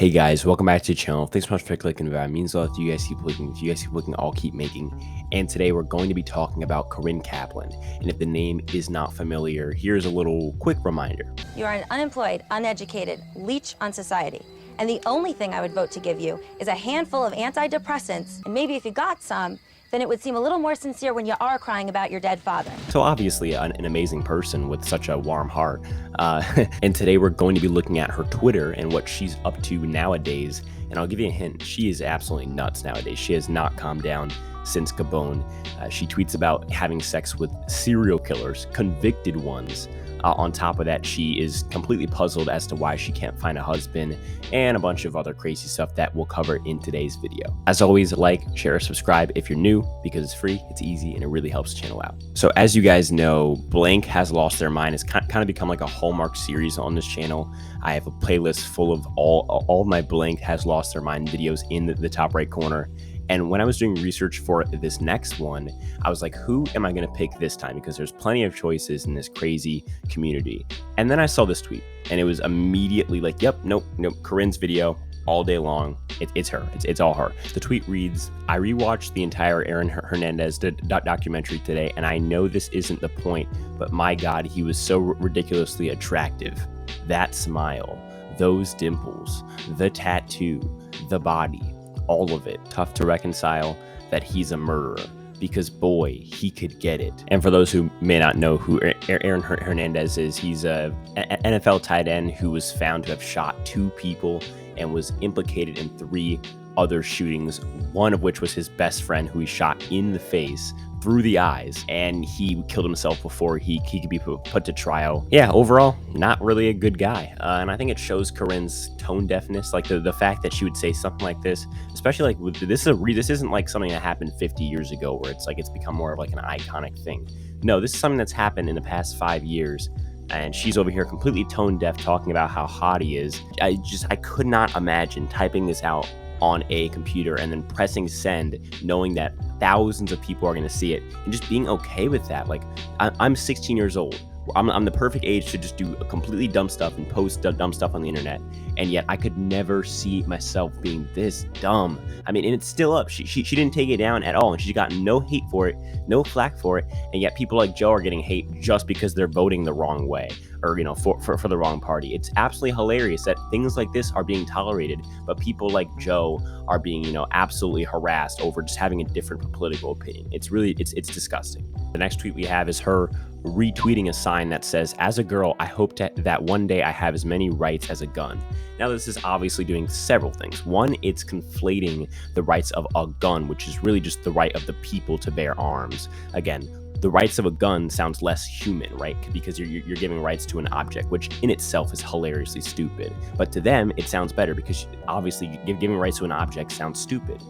Hey guys, welcome back to the channel. Thanks so much for clicking. It means a lot to you guys. Keep clicking. If you guys keep clicking, I'll keep making. And today we're going to be talking about Corinne Kaplan. And if the name is not familiar, here's a little quick reminder. You are an unemployed, uneducated leech on society. And the only thing I would vote to give you is a handful of antidepressants. And maybe if you got some, then it would seem a little more sincere when you are crying about your dead father. So obviously an amazing person with such a warm heart. And today we're going to be looking at her Twitter and what she's up to nowadays. And I'll give you a hint. She is absolutely nuts nowadays. She has not calmed down since Gabon. She tweets about having sex with serial killers, convicted ones. On top of that, she is completely puzzled as to why she can't find a husband and a bunch of other crazy stuff that we'll cover in today's video. As always, like, share, subscribe if you're new because it's free, it's easy, and it really helps the channel out. So as you guys know, Blank Has Lost Their Mind has kind of become like a hallmark series on this channel. I have a playlist full of all of my Blank Has Lost Their Mind videos in the top right corner. And when I was doing research for this next one, I was like, who am I going to pick this time? Because there's plenty of choices in this crazy community. And then I saw this tweet and it was immediately like, yep, nope, Corinne's video all day long. It's her. It's all her. The tweet reads, I rewatched the entire Erin Hernandez documentary today, and I know this isn't the point, but my God, he was so ridiculously attractive. That smile, those dimples, the tattoo, the body. All of it. Tough to reconcile that he's a murderer because boy, he could get it. And for those who may not know who Erin Hernandez is, he's a NFL tight end who was found to have shot 2 people and was implicated in 3 other shootings, one of which was his best friend who he shot in the face through the eyes, and he killed himself before he could be put to trial. Yeah, overall, not really a good guy. And I think it shows Corinne's tone deafness, like the fact that she would say something like this, especially like this isn't like something that happened 50 years ago where it's like it's become more of like an iconic thing. No, this is something that's happened in the past 5 years. And she's over here completely tone deaf talking about how hot he is. I could not imagine typing this out on a computer and then pressing send, knowing that thousands of people are going to see it and just being okay with that. Like, I'm 16 years old. I'm the perfect age to just do completely dumb stuff and post dumb stuff on the internet. And yet I could never see myself being this dumb. I mean, and it's still up. She didn't take it down at all. And she's gotten no hate for it, no flack for it. And yet people like Joe are getting hate just because they're voting the wrong way or, you know, for the wrong party. It's absolutely hilarious that things like this are being tolerated, but people like Joe are being, you know, absolutely harassed over just having a different political opinion. It's disgusting. The next tweet we have is her retweeting a sign that says, as a girl, I hope that one day I have as many rights as a gun. Now, this is obviously doing several things. One, it's conflating the rights of a gun, which is really just the right of the people to bear arms. Again, the rights of a gun sounds less human, right? Because you're giving rights to an object, which in itself is hilariously stupid. But to them, it sounds better because obviously giving rights to an object sounds stupid.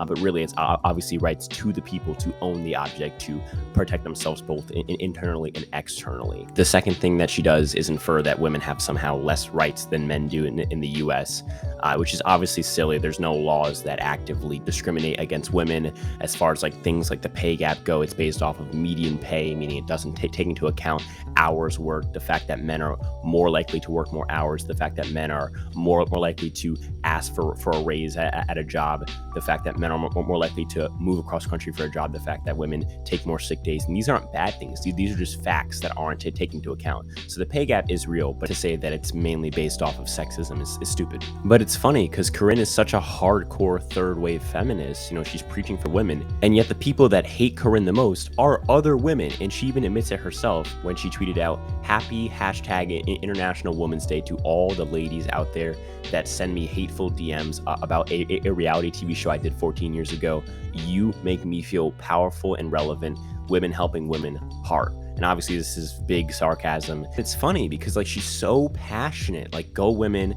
But really, it's obviously rights to the people to own the object, to protect themselves both internally and externally. The second thing that she does is infer that women have somehow less rights than men do in the US, which is obviously silly. There's no laws that actively discriminate against women. As far as like things like the pay gap go, it's based off of median pay, meaning it doesn't take into account hours worked, the fact that men are more likely to work more hours, the fact that men are more likely to ask for a raise at a job, the fact that men are more likely to move across country for a job, the fact that women take more sick days. And these aren't bad things. These are just facts that aren't taken into account. So the pay gap is real, but to say that it's mainly based off of sexism is stupid. But it's funny because Corinne is such a hardcore third wave feminist. You know, she's preaching for women. And yet the people that hate Corinne the most are other women. And she even admits it herself when she tweeted out, happy International Women's Day to all the ladies out there that send me hateful DMs about a reality TV show I did 14 years ago. You make me feel powerful and relevant. Women helping women, heart. And obviously this is big sarcasm. It's funny because like she's so passionate, like go women,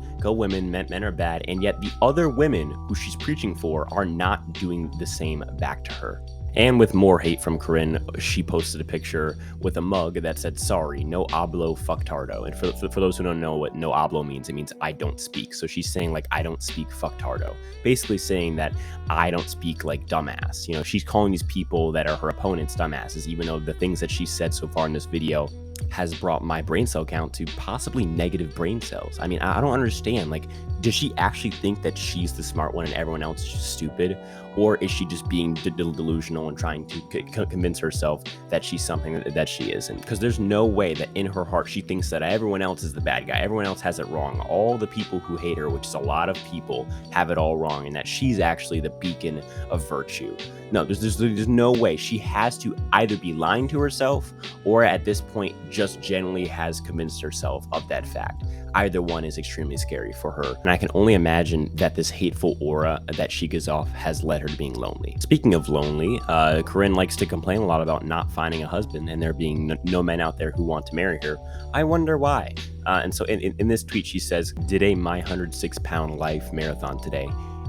men are bad. And yet the other women who she's preaching for are not doing the same back to her. And with more hate from Corinne, she posted a picture with a mug that said, sorry, no hablo fucktardo. And for those who don't know what no hablo means, it means I don't speak. So she's saying like, I don't speak fucktardo. Basically saying that I don't speak like dumbass. You know, she's calling these people that are her opponents dumbasses, even though the things that she said so far in this video has brought my brain cell count to possibly negative brain cells. I mean, I don't understand. Like, does she actually think that she's the smart one and everyone else is just stupid? Or is she just being delusional and trying to convince herself that she's something that she isn't? Because there's no way that in her heart she thinks that everyone else is the bad guy. Everyone else has it wrong. All the people who hate her, which is a lot of people, have it all wrong, and that she's actually the beacon of virtue. No, there's no way. She has to either be lying to herself or at this point just generally has convinced herself of that fact. Either one is extremely scary for her. And I can only imagine that this hateful aura that she gives off has led her to being lonely. Speaking of lonely, Corinne likes to complain a lot about not finding a husband and there being no men out there who want to marry her. I wonder why. And so in this tweet, she says, did a my 106-pound life marathon today.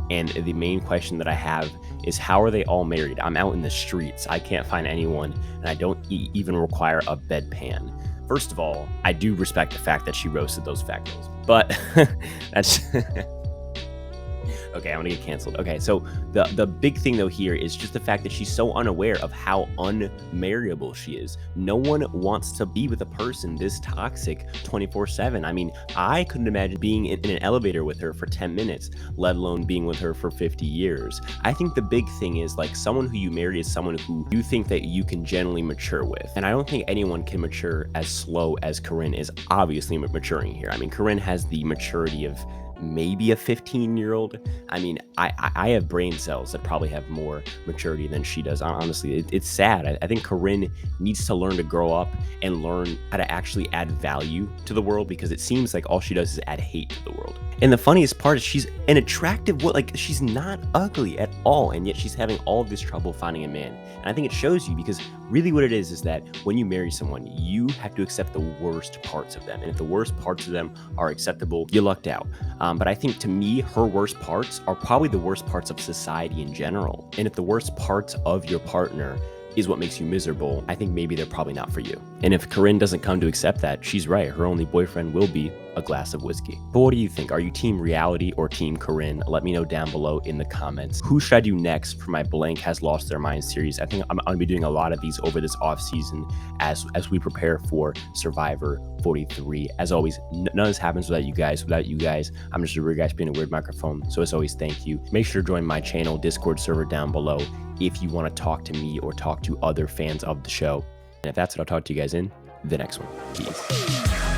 And the main question that I have is, how are they all married? I'm out in the streets. I can't find anyone, and I don't even require a bedpan. First of all, I do respect the fact that she roasted those factos, but that's okay, I'm gonna get canceled. Okay, so the big thing though here is just the fact that she's so unaware of how unmarriable she is. No one wants to be with a person this toxic 24/7. I mean, I couldn't imagine being in an elevator with her for 10 minutes, let alone being with her for 50 years. I think the big thing is, like, someone who you marry is someone who you think that you can generally mature with. And I don't think anyone can mature as slow as Corinne is obviously maturing here. I mean, Corinne has the maturity of maybe a 15-year-old. I mean, I have brain cells that probably have more maturity than she does. Honestly, it's sad. I think Corinne needs to learn to grow up and learn how to actually add value to the world, because it seems like all she does is add hate to the world. And the funniest part is she's an attractive woman. Like, she's not ugly at all, and yet she's having all of this trouble finding a man. And I think it shows you, because really what it is that when you marry someone, you have to accept the worst parts of them. And if the worst parts of them are acceptable, you lucked out. But I think, to me, her worst parts are probably the worst parts of society in general. And if the worst parts of your partner is what makes you miserable, I think maybe they're probably not for you. And if Corinne doesn't come to accept that, she's right. Her only boyfriend will be a glass of whiskey. But what do you think? Are you team reality or team Corinne? Let me know down below in the comments. Who should I do next for my Blank Has Lost Their Mind series? I think I'm going to be doing a lot of these over this off season as we prepare for Survivor 43. As always, none of this happens without you guys. Without you guys, I'm just a weird guy being a weird microphone. So as always, thank you. Make sure to join my channel Discord server down below if you want to talk to me or talk to other fans of the show. And if that's what, I'll talk to you guys in the next one. Peace.